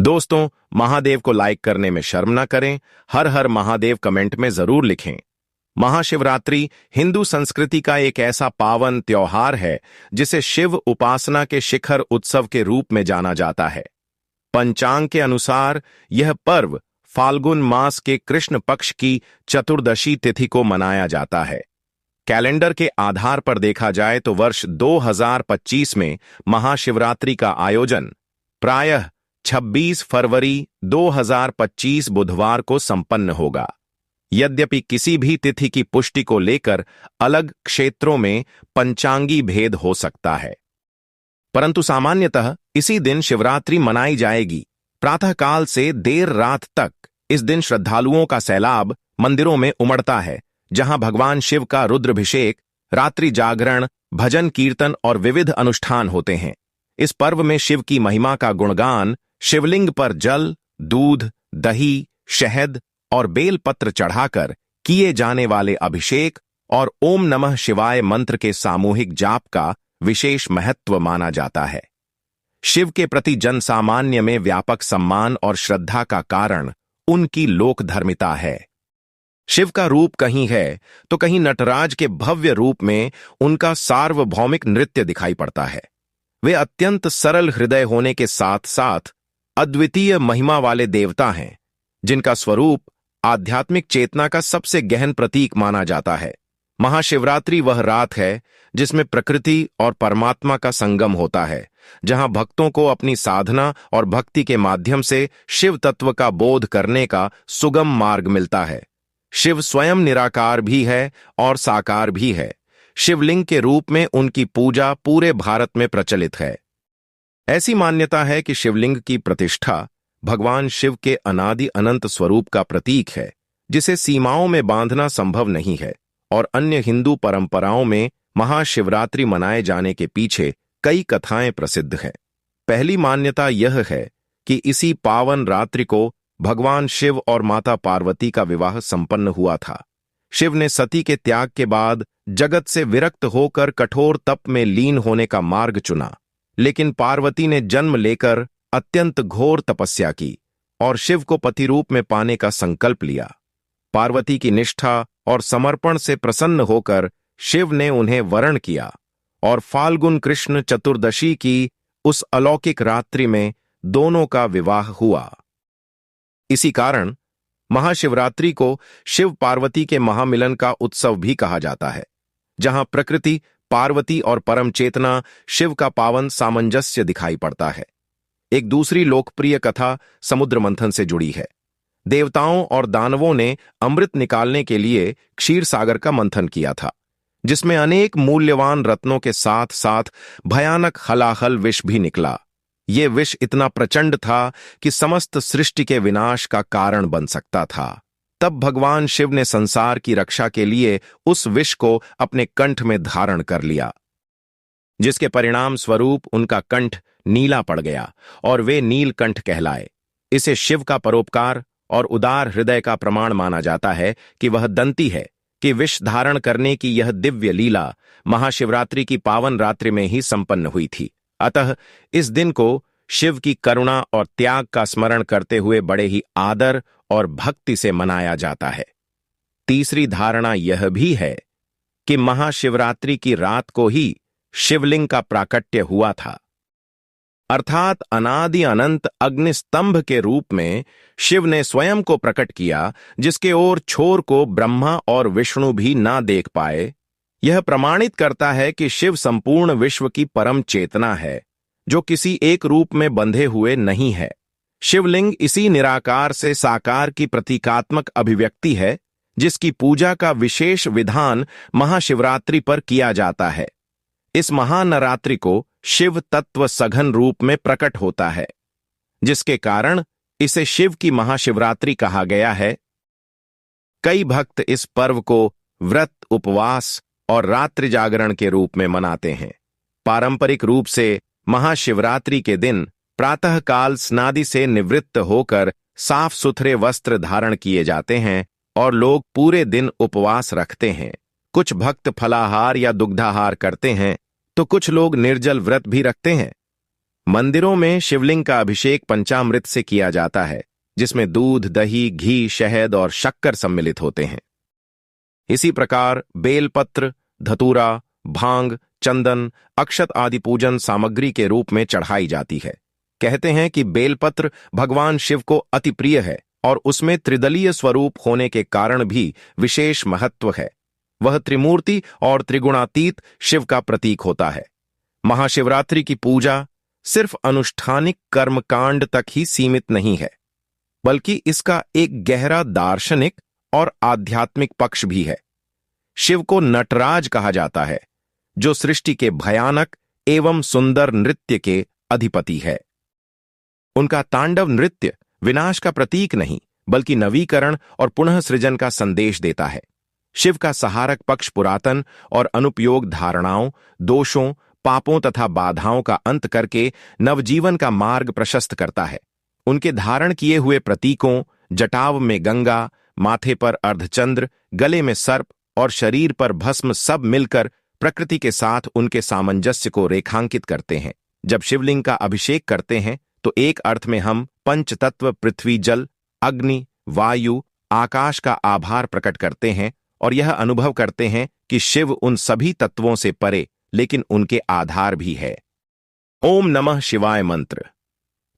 दोस्तों, महादेव को लाइक करने में शर्म न करें। हर हर महादेव कमेंट में जरूर लिखें। महाशिवरात्रि हिंदू संस्कृति का एक ऐसा पावन त्योहार है जिसे शिव उपासना के शिखर उत्सव के रूप में जाना जाता है। पंचांग के अनुसार यह पर्व फाल्गुन मास के कृष्ण पक्ष की चतुर्दशी तिथि को मनाया जाता है। कैलेंडर के आधार पर देखा जाए तो वर्ष 2025 में महाशिवरात्रि का आयोजन प्रायः 26 फरवरी 2025 बुधवार को संपन्न होगा। यद्यपि किसी भी तिथि की पुष्टि को लेकर अलग क्षेत्रों में पंचांगी भेद हो सकता है, परंतु सामान्यतः इसी दिन शिवरात्रि मनाई जाएगी। प्रातःकाल से देर रात तक इस दिन श्रद्धालुओं का सैलाब मंदिरों में उमड़ता है, जहां भगवान शिव का रुद्राभिषेक, रात्रि जागरण, भजन कीर्तन और विविध अनुष्ठान होते हैं। इस पर्व में शिव की महिमा का गुणगान, शिवलिंग पर जल, दूध, दही, शहद और बेलपत्र चढ़ाकर किए जाने वाले अभिषेक और ओम नमः शिवाय मंत्र के सामूहिक जाप का विशेष महत्व माना जाता है। शिव के प्रति जनसामान्य में व्यापक सम्मान और श्रद्धा का कारण उनकी लोकधर्मिता है। शिव का रूप कहीं है तो कहीं नटराज के भव्य रूप में उनका सार्वभौमिक नृत्य दिखाई पड़ता है। वे अत्यंत सरल हृदय होने के साथ साथ अद्वितीय महिमा वाले देवता हैं, जिनका स्वरूप आध्यात्मिक चेतना का सबसे गहन प्रतीक माना जाता है। महाशिवरात्रि वह रात है जिसमें प्रकृति और परमात्मा का संगम होता है, जहां भक्तों को अपनी साधना और भक्ति के माध्यम से शिव तत्व का बोध करने का सुगम मार्ग मिलता है। शिव स्वयं निराकार भी है और साकार भी है। शिवलिंग के रूप में उनकी पूजा पूरे भारत में प्रचलित है। ऐसी मान्यता है कि शिवलिंग की प्रतिष्ठा भगवान शिव के अनादि अनंत स्वरूप का प्रतीक है, जिसे सीमाओं में बांधना संभव नहीं है। और अन्य हिंदू परंपराओं में महाशिवरात्रि मनाए जाने के पीछे कई कथाएं प्रसिद्ध हैं। पहली मान्यता यह है कि इसी पावन रात्रि को भगवान शिव और माता पार्वती का विवाह संपन्न हुआ था। शिव ने सती के त्याग के बाद जगत से विरक्त होकर कठोर तप में लीन होने का मार्ग चुना, लेकिन पार्वती ने जन्म लेकर अत्यंत घोर तपस्या की और शिव को पति रूप में पाने का संकल्प लिया। पार्वती की निष्ठा और समर्पण से प्रसन्न होकर शिव ने उन्हें वरण किया और फाल्गुन कृष्ण चतुर्दशी की उस अलौकिक रात्रि में दोनों का विवाह हुआ। इसी कारण महाशिवरात्रि को शिव पार्वती के महामिलन का उत्सव भी कहा जाता है, जहां प्रकृति, पार्वती और परम चेतना शिव का पावन सामंजस्य दिखाई पड़ता है। एक दूसरी लोकप्रिय कथा समुद्र मंथन से जुड़ी है। देवताओं और दानवों ने अमृत निकालने के लिए क्षीर सागर का मंथन किया था, जिसमें अनेक मूल्यवान रत्नों के साथ साथ भयानक हलाहल विष भी निकला। ये विष इतना प्रचंड था कि समस्त सृष्टि के विनाश का कारण बन सकता था। तब भगवान शिव ने संसार की रक्षा के लिए उस विष को अपने कंठ में धारण कर लिया, जिसके परिणाम स्वरूप उनका कंठ नीला पड़ गया और वे नीलकंठ कहलाए। इसे शिव का परोपकार और उदार हृदय का प्रमाण माना जाता है कि वह दंती है कि विष धारण करने की यह दिव्य लीला महाशिवरात्रि की पावन रात्रि में ही संपन्न हुई थी। अतः इस दिन को शिव की करुणा और त्याग का स्मरण करते हुए बड़े ही आदर और भक्ति से मनाया जाता है। तीसरी धारणा यह भी है कि महाशिवरात्रि की रात को ही शिवलिंग का प्राकट्य हुआ था, अर्थात अनादि अनंत अग्निस्तंभ के रूप में शिव ने स्वयं को प्रकट किया, जिसके ओर छोर को ब्रह्मा और विष्णु भी ना देख पाए। यह प्रमाणित करता है कि शिव संपूर्ण विश्व की परम चेतना है, जो किसी एक रूप में बंधे हुए नहीं है। शिवलिंग इसी निराकार से साकार की प्रतीकात्मक अभिव्यक्ति है, जिसकी पूजा का विशेष विधान महाशिवरात्रि पर किया जाता है। इस महानवरात्रि को शिव तत्व सघन रूप में प्रकट होता है, जिसके कारण इसे शिव की महाशिवरात्रि कहा गया है। कई भक्त इस पर्व को व्रत, उपवास और रात्रि जागरण के रूप में मनाते हैं। पारंपरिक रूप से महाशिवरात्रि के दिन प्रातःकाल स्नादि से निवृत्त होकर साफ सुथरे वस्त्र धारण किए जाते हैं और लोग पूरे दिन उपवास रखते हैं। कुछ भक्त फलाहार या दुग्धाहार करते हैं, तो कुछ लोग निर्जल व्रत भी रखते हैं। मंदिरों में शिवलिंग का अभिषेक पंचामृत से किया जाता है, जिसमें दूध, दही, घी, शहद और शक्कर सम्मिलित होते हैं। इसी प्रकार बेलपत्र, धतूरा, भांग, चंदन, अक्षत आदि पूजन सामग्री के रूप में चढ़ाई जाती है। कहते हैं कि बेलपत्र भगवान शिव को अति प्रिय है और उसमें त्रिदलीय स्वरूप होने के कारण भी विशेष महत्व है। वह त्रिमूर्ति और त्रिगुणातीत शिव का प्रतीक होता है। महाशिवरात्रि की पूजा सिर्फ अनुष्ठानिक कर्मकांड तक ही सीमित नहीं है, बल्कि इसका एक गहरा दार्शनिक और आध्यात्मिक पक्ष भी है। शिव को नटराज कहा जाता है, जो सृष्टि के भयानक एवं सुंदर नृत्य के अधिपति है। उनका तांडव नृत्य विनाश का प्रतीक नहीं, बल्कि नवीकरण और पुनः सृजन का संदेश देता है। शिव का सहारक पक्ष पुरातन और अनुपयोग धारणाओं, दोषों, पापों तथा बाधाओं का अंत करके नवजीवन का मार्ग प्रशस्त करता है। उनके धारण किए हुए प्रतीकों, जटाव में गंगा, माथे पर अर्धचंद्र, गले में सर्प और शरीर पर भस्म सब मिलकर प्रकृति के साथ उनके सामंजस्य को रेखांकित करते हैं। जब शिवलिंग का अभिषेक करते हैं तो एक अर्थ में हम पंचतत्व पृथ्वी, जल, अग्नि, वायु, आकाश का आभार प्रकट करते हैं और यह अनुभव करते हैं कि शिव उन सभी तत्वों से परे लेकिन उनके आधार भी है। ओम नमः शिवाय मंत्र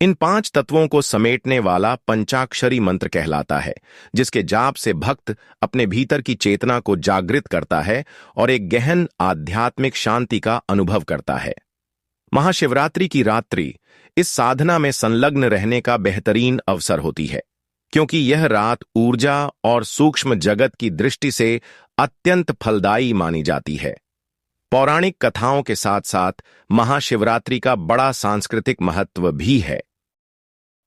इन 5 तत्वों को समेटने वाला पंचाक्षरी मंत्र कहलाता है, जिसके जाप से भक्त अपने भीतर की चेतना को जागृत करता है और एक गहन आध्यात्मिक शांति का अनुभव करता है। महाशिवरात्रि की रात्रि इस साधना में संलग्न रहने का बेहतरीन अवसर होती है, क्योंकि यह रात ऊर्जा और सूक्ष्म जगत की दृष्टि से अत्यंत फलदायी मानी जाती है। पौराणिक कथाओं के साथ साथ महाशिवरात्रि का बड़ा सांस्कृतिक महत्व भी है।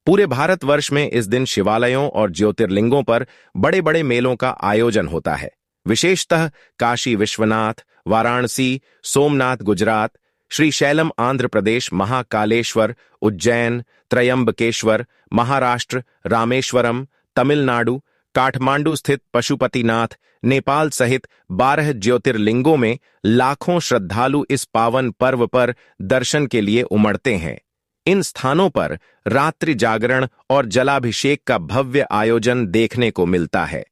पूरे भारतवर्ष में इस दिन शिवालयों और ज्योतिर्लिंगों पर बड़े बड़े मेलों का आयोजन होता है। विशेषतः काशी विश्वनाथ, वाराणसी, सोमनाथ गुजरात, श्रीशैलम आंध्र प्रदेश, महाकालेश्वर उज्जैन, त्रयंबकेश्वर महाराष्ट्र, रामेश्वरम तमिलनाडु, काठमांडू स्थित पशुपतिनाथ नेपाल सहित 12 ज्योतिर्लिंगों में लाखों श्रद्धालु इस पावन पर्व पर दर्शन के लिए उमड़ते हैं। इन स्थानों पर रात्रि जागरण और जलाभिषेक का भव्य आयोजन देखने को मिलता है।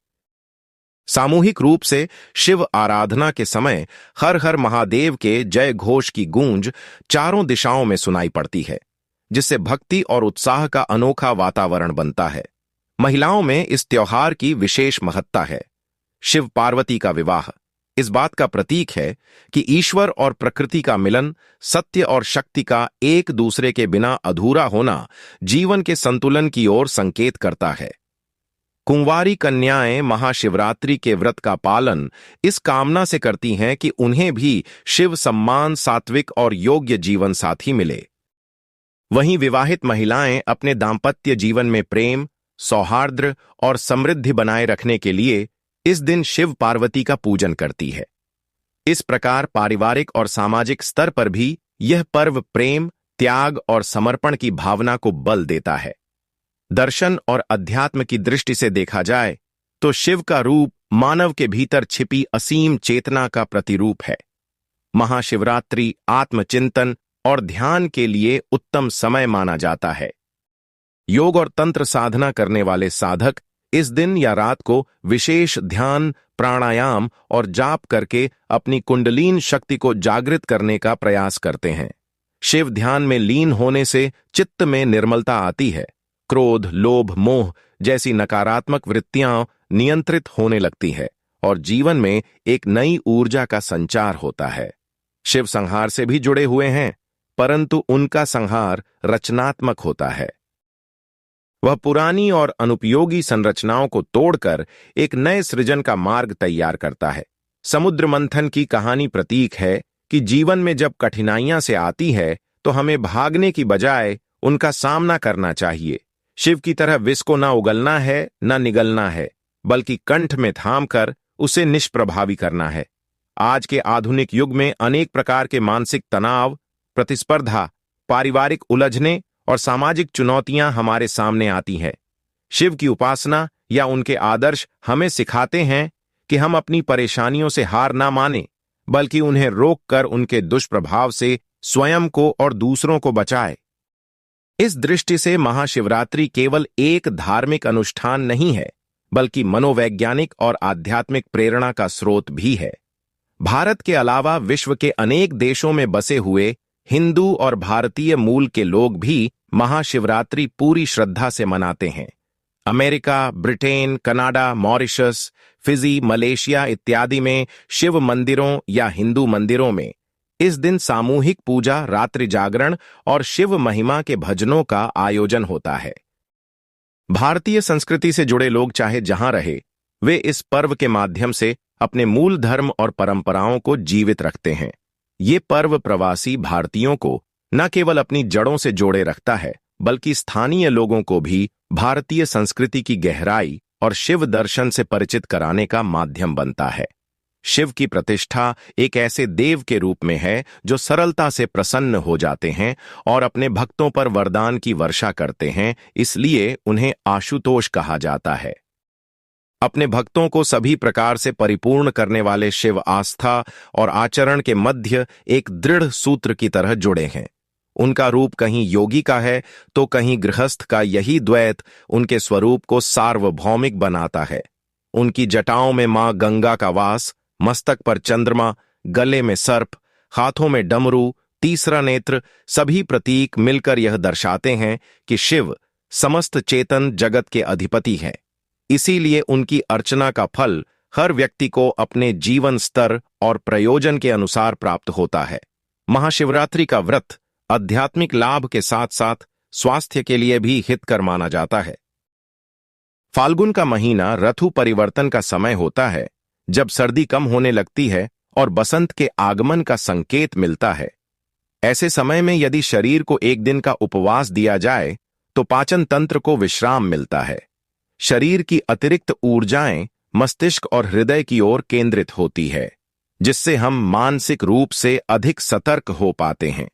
सामूहिक रूप से शिव आराधना के समय हर हर महादेव के जय घोष की गूंज चारों दिशाओं में सुनाई पड़ती है, जिससे भक्ति और उत्साह का अनोखा वातावरण बनता है। महिलाओं में इस त्योहार की विशेष महत्ता है। शिव पार्वती का विवाह इस बात का प्रतीक है कि ईश्वर और प्रकृति का मिलन, सत्य और शक्ति का एक दूसरे के बिना अधूरा होना जीवन के संतुलन की ओर संकेत करता है। कुंवारी कन्याएं महाशिवरात्रि के व्रत का पालन इस कामना से करती हैं कि उन्हें भी शिव सम्मान, सात्विक और योग्य जीवन साथी मिले। वहीं विवाहित महिलाएं अपने दाम्पत्य जीवन में प्रेम, सौहार्द और समृद्धि बनाए रखने के लिए इस दिन शिव पार्वती का पूजन करती है। इस प्रकार पारिवारिक और सामाजिक स्तर पर भी यह पर्व प्रेम, त्याग और समर्पण की भावना को बल देता है। दर्शन और अध्यात्म की दृष्टि से देखा जाए तो शिव का रूप मानव के भीतर छिपी असीम चेतना का प्रतिरूप है। महाशिवरात्रि आत्मचिंतन और ध्यान के लिए उत्तम समय माना जाता है। योग और तंत्र साधना करने वाले साधक इस दिन या रात को विशेष ध्यान, प्राणायाम और जाप करके अपनी कुंडलीन शक्ति को जागृत करने का प्रयास करते हैं। शिव ध्यान में लीन होने से चित्त में निर्मलता आती है। क्रोध, लोभ, मोह जैसी नकारात्मक वृत्तियां नियंत्रित होने लगती है और जीवन में एक नई ऊर्जा का संचार होता है। शिव संहार से भी जुड़े हुए हैं, परंतु उनका संहार रचनात्मक होता है। वह पुरानी और अनुपयोगी संरचनाओं को तोड़कर एक नए सृजन का मार्ग तैयार करता है। समुद्र मंथन की कहानी प्रतीक है कि जीवन में जब कठिनाइयां से आती है तो हमें भागने की बजाय उनका सामना करना चाहिए। शिव की तरह विष को न उगलना है न निगलना है, बल्कि कंठ में थामकर उसे निष्प्रभावी करना है। आज के आधुनिक युग में अनेक प्रकार के मानसिक तनाव, प्रतिस्पर्धा, पारिवारिक उलझने और सामाजिक चुनौतियां हमारे सामने आती हैं। शिव की उपासना या उनके आदर्श हमें सिखाते हैं कि हम अपनी परेशानियों से हार ना मानें, बल्कि उन्हें रोककर उनके दुष्प्रभाव से स्वयं को और दूसरों को बचाएं। इस दृष्टि से महाशिवरात्रि केवल एक धार्मिक अनुष्ठान नहीं है, बल्कि मनोवैज्ञानिक और आध्यात्मिक प्रेरणा का स्रोत भी है। भारत के अलावा विश्व के अनेक देशों में बसे हुए हिंदू और भारतीय मूल के लोग भी महाशिवरात्रि पूरी श्रद्धा से मनाते हैं। America, Britain, Canada, Mauritius, Fiji, Malaysia इत्यादि में शिव मंदिरों या हिंदू मंदिरों में इस दिन सामूहिक पूजा, रात्रि जागरण और शिव महिमा के भजनों का आयोजन होता है। भारतीय संस्कृति से जुड़े लोग चाहे जहां रहे, वे इस पर्व के माध्यम से अपने मूल धर्म और परंपराओं को जीवित रखते हैं। ये पर्व प्रवासी भारतीयों को न केवल अपनी जड़ों से जोड़े रखता है, बल्कि स्थानीय लोगों को भी भारतीय संस्कृति की गहराई और शिव दर्शन से परिचित कराने का माध्यम बनता है। शिव की प्रतिष्ठा एक ऐसे देव के रूप में है जो सरलता से प्रसन्न हो जाते हैं और अपने भक्तों पर वरदान की वर्षा करते हैं, इसलिए उन्हें आशुतोष कहा जाता है। अपने भक्तों को सभी प्रकार से परिपूर्ण करने वाले शिव आस्था और आचरण के मध्य एक दृढ़ सूत्र की तरह जुड़े हैं। उनका रूप कहीं योगी का है तो कहीं गृहस्थ का। यही द्वैत उनके स्वरूप को सार्वभौमिक बनाता है। उनकी जटाओं में मां गंगा का वास, मस्तक पर चंद्रमा, गले में सर्प, हाथों में डमरू, तीसरा नेत्र, सभी प्रतीक मिलकर यह दर्शाते हैं कि शिव समस्त चेतन जगत के अधिपति हैं। इसीलिए उनकी अर्चना का फल हर व्यक्ति को अपने जीवन स्तर और प्रयोजन के अनुसार प्राप्त होता है। महाशिवरात्रि का व्रत आध्यात्मिक लाभ के साथ साथ स्वास्थ्य के लिए भी हितकर माना जाता है। फाल्गुन का महीना ऋतु परिवर्तन का समय होता है, जब सर्दी कम होने लगती है और बसंत के आगमन का संकेत मिलता है। ऐसे समय में यदि शरीर को एक दिन का उपवास दिया जाए तो पाचन तंत्र को विश्राम मिलता है। शरीर की अतिरिक्त ऊर्जाएं मस्तिष्क और हृदय की ओर केंद्रित होती है, जिससे हम मानसिक रूप से अधिक सतर्क हो पाते हैं।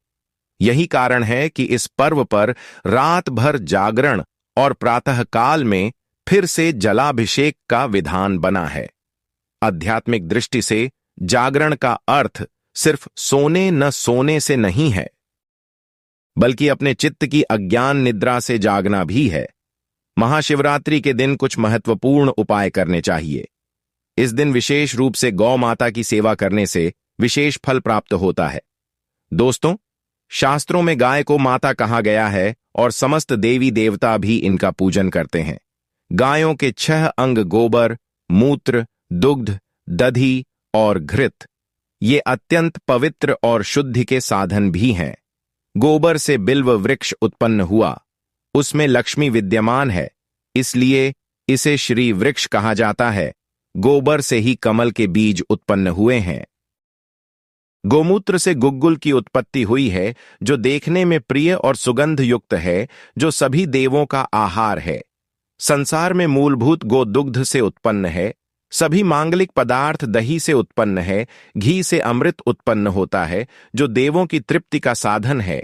यही कारण है कि इस पर्व पर रात भर जागरण और प्रातःकाल में फिर से जलाभिषेक का विधान बना है। आध्यात्मिक दृष्टि से जागरण का अर्थ सिर्फ सोने न सोने से नहीं है, बल्कि अपने चित्त की अज्ञान निद्रा से जागना भी है। महाशिवरात्रि के दिन कुछ महत्वपूर्ण उपाय करने चाहिए। इस दिन विशेष रूप से गौ माता की सेवा करने से विशेष फल प्राप्त होता है। दोस्तों, शास्त्रों में गाय को माता कहा गया है और समस्त देवी देवता भी इनका पूजन करते हैं। गायों के 6 अंग गोबर, मूत्र, दुग्ध, दधी और घृत ये अत्यंत पवित्र और शुद्धि के साधन भी हैं। गोबर से बिल्व वृक्ष उत्पन्न हुआ, उसमें लक्ष्मी विद्यमान है, इसलिए इसे श्री वृक्ष कहा जाता है। गोबर से ही कमल के बीज उत्पन्न हुए हैं। गोमूत्र से गुग्गुल की उत्पत्ति हुई है, जो देखने में प्रिय और सुगंध युक्त है, जो सभी देवों का आहार है। संसार में मूलभूत गोदुग्ध से उत्पन्न है। सभी मांगलिक पदार्थ दही से उत्पन्न है। घी से अमृत उत्पन्न होता है, जो देवों की तृप्ति का साधन है।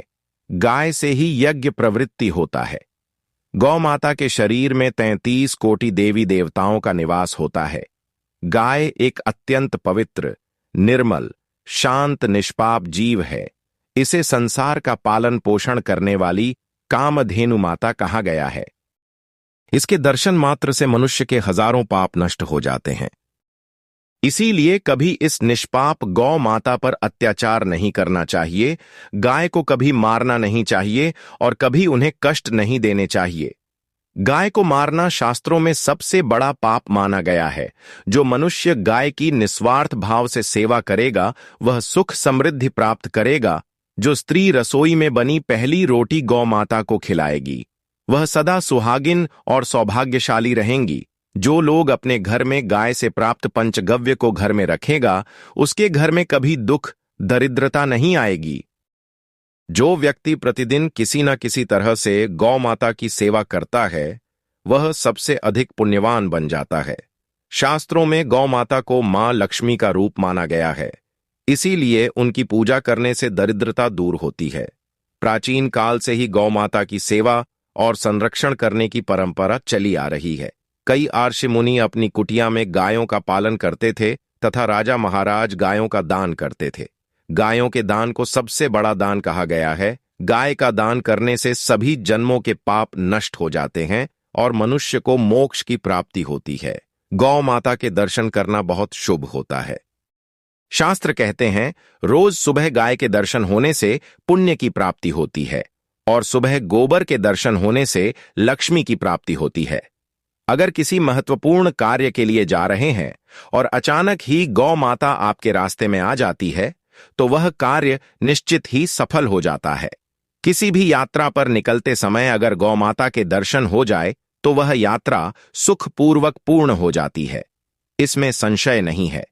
गाय से ही यज्ञ प्रवृत्ति होता है। गौ माता के शरीर में 33 कोटि देवी देवताओं का निवास होता है। गाय एक अत्यंत पवित्र, निर्मल, शांत, निष्पाप जीव है। इसे संसार का पालन पोषण करने वाली कामधेनु माता कहा गया है। इसके दर्शन मात्र से मनुष्य के हजारों पाप नष्ट हो जाते हैं। इसीलिए कभी इस निष्पाप गौ माता पर अत्याचार नहीं करना चाहिए, गाय को कभी मारना नहीं चाहिए और कभी उन्हें कष्ट नहीं देने चाहिए। गाय को मारना शास्त्रों में सबसे बड़ा पाप माना गया है। जो मनुष्य गाय की निस्वार्थ भाव से सेवा करेगा, वह सुख समृद्धि प्राप्त करेगा। जो स्त्री रसोई में बनी पहली रोटी गौ माता को खिलाएगी, वह सदा सुहागिन और सौभाग्यशाली रहेंगी। जो लोग अपने घर में गाय से प्राप्त पंचगव्य को घर में रखेगा, उसके घर में कभी दुख, दरिद्रता नहीं आएगी। जो व्यक्ति प्रतिदिन किसी न किसी तरह से गौ माता की सेवा करता है, वह सबसे अधिक पुण्यवान बन जाता है। शास्त्रों में गौ माता को मां लक्ष्मी का रूप माना गया है, इसीलिए उनकी पूजा करने से दरिद्रता दूर होती है। प्राचीन काल से ही गौ माता की सेवा और संरक्षण करने की परंपरा चली आ रही है। कई आर्षि मुनि अपनी कुटिया में गायों का पालन करते थे तथा राजा महाराज गायों का दान करते थे। गायों के दान को सबसे बड़ा दान कहा गया है। गाय का दान करने से सभी जन्मों के पाप नष्ट हो जाते हैं और मनुष्य को मोक्ष की प्राप्ति होती है। गौ माता के दर्शन करना बहुत शुभ होता है। शास्त्र कहते हैं रोज सुबह गाय के दर्शन होने से पुण्य की प्राप्ति होती है और सुबह गोबर के दर्शन होने से लक्ष्मी की प्राप्ति होती है। अगर किसी महत्वपूर्ण कार्य के लिए जा रहे हैं और अचानक ही गौ माता आपके रास्ते में आ जाती है तो वह कार्य निश्चित ही सफल हो जाता है। किसी भी यात्रा पर निकलते समय अगर गौ माता के दर्शन हो जाए तो वह यात्रा सुखपूर्वक पूर्ण हो जाती है, इसमें संशय नहीं है।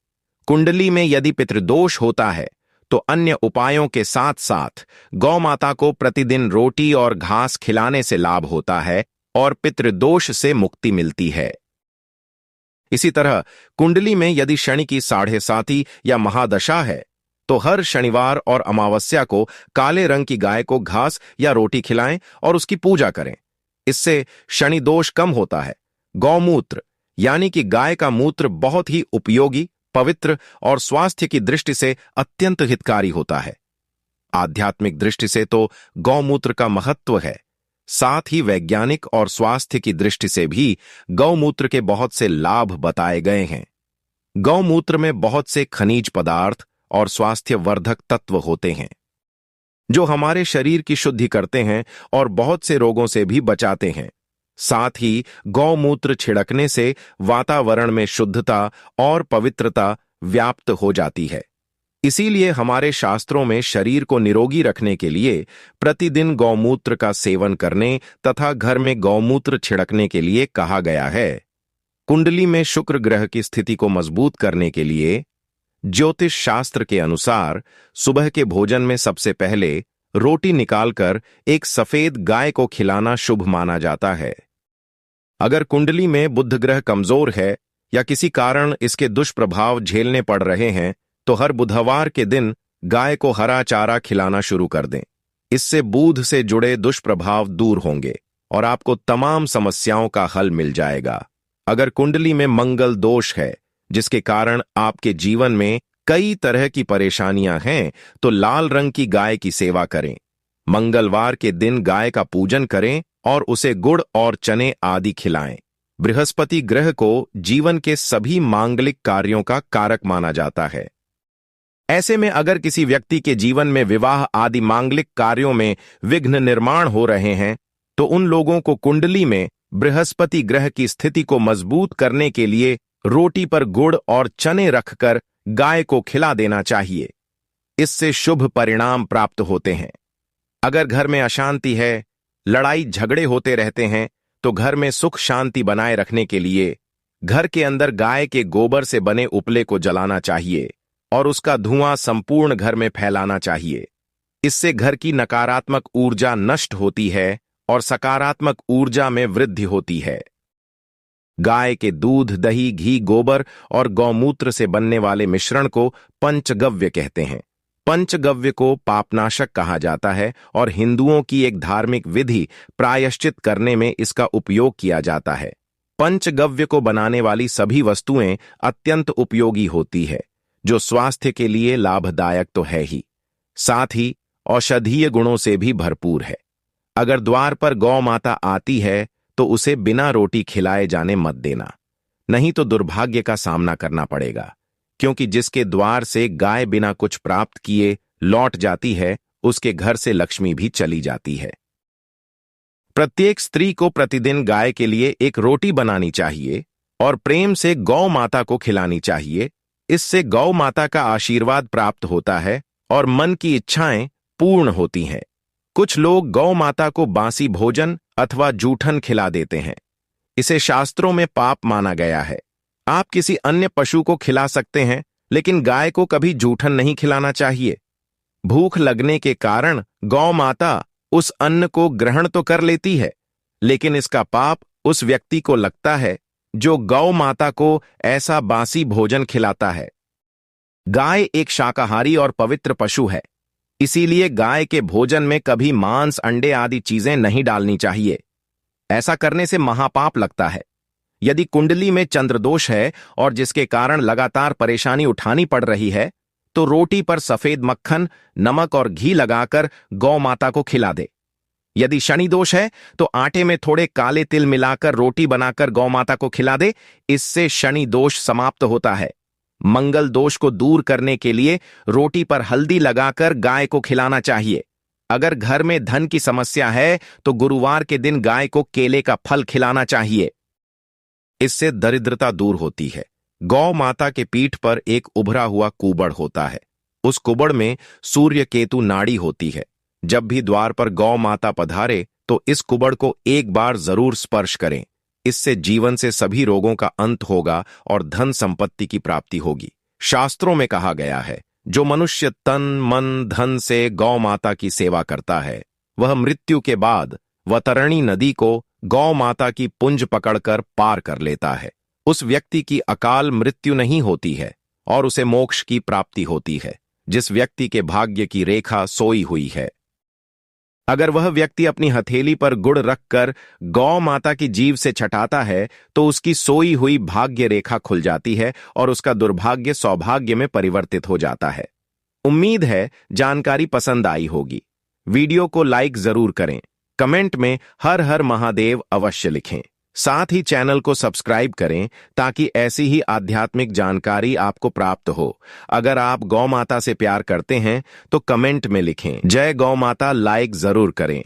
कुंडली में यदि पितृदोष होता है तो अन्य उपायों के साथ साथ गौ माता को प्रतिदिन रोटी और घास खिलाने से लाभ होता है और पितृदोष से मुक्ति मिलती है। इसी तरह कुंडली में यदि शनि की 7.5 या महादशा है तो हर शनिवार और अमावस्या को काले रंग की गाय को घास या रोटी खिलाएं और उसकी पूजा करें। इससे शनि दोष कम होता है। गौमूत्र यानी कि गाय का मूत्र बहुत ही उपयोगी, पवित्र और स्वास्थ्य की दृष्टि से अत्यंत हितकारी होता है। आध्यात्मिक दृष्टि से तो गौमूत्र का महत्व है, साथ ही वैज्ञानिक और स्वास्थ्य की दृष्टि से भी गौमूत्र के बहुत से लाभ बताए गए हैं। गौमूत्र में बहुत से खनिज पदार्थ और स्वास्थ्यवर्धक तत्व होते हैं जो हमारे शरीर की शुद्धि करते हैं और बहुत से रोगों से भी बचाते हैं। साथ ही गौमूत्र छिड़कने से वातावरण में शुद्धता और पवित्रता व्याप्त हो जाती है। इसीलिए हमारे शास्त्रों में शरीर को निरोगी रखने के लिए प्रतिदिन गौमूत्र का सेवन करने तथा घर में गौमूत्र छिड़कने के लिए कहा गया है। कुंडली में शुक्र ग्रह की स्थिति को मजबूत करने के लिए ज्योतिष शास्त्र के अनुसार सुबह के भोजन में सबसे पहले रोटी निकालकर एक सफेद गाय को खिलाना शुभ माना जाता है। अगर कुंडली में बुध ग्रह कमजोर है या किसी कारण इसके दुष्प्रभाव झेलने पड़ रहे हैं तो हर बुधवार के दिन गाय को हरा चारा खिलाना शुरू कर दें। इससे बुध से जुड़े दुष्प्रभाव दूर होंगे और आपको तमाम समस्याओं का हल मिल जाएगा। अगर कुंडली में मंगल दोष है जिसके कारण आपके जीवन में कई तरह की परेशानियां हैं तो लाल रंग की गाय की सेवा करें। मंगलवार के दिन गाय का पूजन करें और उसे गुड़ और चने आदि खिलाएं। बृहस्पति ग्रह को जीवन के सभी मांगलिक कार्यों का कारक माना जाता है। ऐसे में अगर किसी व्यक्ति के जीवन में विवाह आदि मांगलिक कार्यों में विघ्न निर्माण हो रहे हैं तो उन लोगों को कुंडली में बृहस्पति ग्रह की स्थिति को मजबूत करने के लिए रोटी पर गुड़ और चने रखकर गाय को खिला देना चाहिए। इससे शुभ परिणाम प्राप्त होते हैं। अगर घर में अशांति है, लड़ाई झगड़े होते रहते हैं तो घर में सुख शांति बनाए रखने के लिए घर के अंदर गाय के गोबर से बने उपले को जलाना चाहिए और उसका धुआं संपूर्ण घर में फैलाना चाहिए। इससे घर की नकारात्मक ऊर्जा नष्ट होती है और सकारात्मक ऊर्जा में वृद्धि होती है। गाय के दूध, दही, घी, गोबर और गौमूत्र से बनने वाले मिश्रण को पंचगव्य कहते हैं। पंचगव्य को पापनाशक कहा जाता है और हिंदुओं की एक धार्मिक विधि प्रायश्चित करने में इसका उपयोग किया जाता है। पंचगव्य को बनाने वाली सभी वस्तुएं अत्यंत उपयोगी होती है जो स्वास्थ्य के लिए लाभदायक तो है ही, साथ ही औषधीय गुणों से भी भरपूर है। अगर द्वार पर गौ माता आती है तो उसे बिना रोटी खिलाए जाने मत देना, नहीं तो दुर्भाग्य का सामना करना पड़ेगा, क्योंकि जिसके द्वार से गाय बिना कुछ प्राप्त किए लौट जाती है उसके घर से लक्ष्मी भी चली जाती है। प्रत्येक स्त्री को प्रतिदिन गाय के लिए एक रोटी बनानी चाहिए और प्रेम से गौ माता को खिलानी चाहिए। इससे गौ माता का आशीर्वाद प्राप्त होता है और मन की इच्छाएं पूर्ण होती हैं। कुछ लोग गौ माता को बासी भोजन अथवा जूठन खिला देते हैं। इसे शास्त्रों में पाप माना गया है। आप किसी अन्य पशु को खिला सकते हैं लेकिन गाय को कभी जूठन नहीं खिलाना चाहिए। भूख लगने के कारण गौ माता उस अन्न को ग्रहण तो कर लेती है लेकिन इसका पाप उस व्यक्ति को लगता है जो गौ माता को ऐसा बासी भोजन खिलाता है। गाय एक शाकाहारी और पवित्र पशु है, इसीलिए गाय के भोजन में कभी मांस, अंडे आदि चीजें नहीं डालनी चाहिए। ऐसा करने से महापाप लगता है। यदि कुंडली में चंद्रदोष है और जिसके कारण लगातार परेशानी उठानी पड़ रही है तो रोटी पर सफेद मक्खन, नमक और घी लगाकर गौ माता को खिला दे। यदि शनि दोष है तो आटे में थोड़े काले तिल मिलाकर रोटी बनाकर गौ माता को खिला दे। इससे शनि दोष समाप्त होता है। मंगल दोष को दूर करने के लिए रोटी पर हल्दी लगाकर गाय को खिलाना चाहिए। अगर घर में धन की समस्या है तो गुरुवार के दिन गाय को केले का फल खिलाना चाहिए। इससे दरिद्रता दूर होती है। गौ माता के पीठ पर एक उभरा हुआ कुबड़ होता है। उस कुबड़ में सूर्य केतु नाड़ी होती है। जब भी द्वार पर गौ माता पधारे तो इस कुबड़ को एक बार जरूर स्पर्श करें। इससे जीवन से सभी रोगों का अंत होगा और धन संपत्ति की प्राप्ति होगी। शास्त्रों में कहा गया है, जो मनुष्य तन मन धन से गौ माता की सेवा करता है, वह मृत्यु के बाद वतरणी नदी को गौ माता की पुंज पकड़कर पार कर लेता है। उस व्यक्ति की अकाल मृत्यु नहीं होती है और उसे मोक्ष की प्राप्ति होती है, जिस व्यक्ति के भाग्य की रेखा सोई हुई है। अगर वह व्यक्ति अपनी हथेली पर गुड़ रखकर गौ माता की जीभ से छटाता है तो उसकी सोई हुई भाग्य रेखा खुल जाती है और उसका दुर्भाग्य सौभाग्य में परिवर्तित हो जाता है। उम्मीद है जानकारी पसंद आई होगी। वीडियो को लाइक जरूर करें। कमेंट में हर हर महादेव अवश्य लिखें। साथ ही चैनल को सब्सक्राइब करें ताकि ऐसी ही आध्यात्मिक जानकारी आपको प्राप्त हो। अगर आप गौ माता से प्यार करते हैं तो कमेंट में लिखें जय गौ माता, लाइक जरूर करें।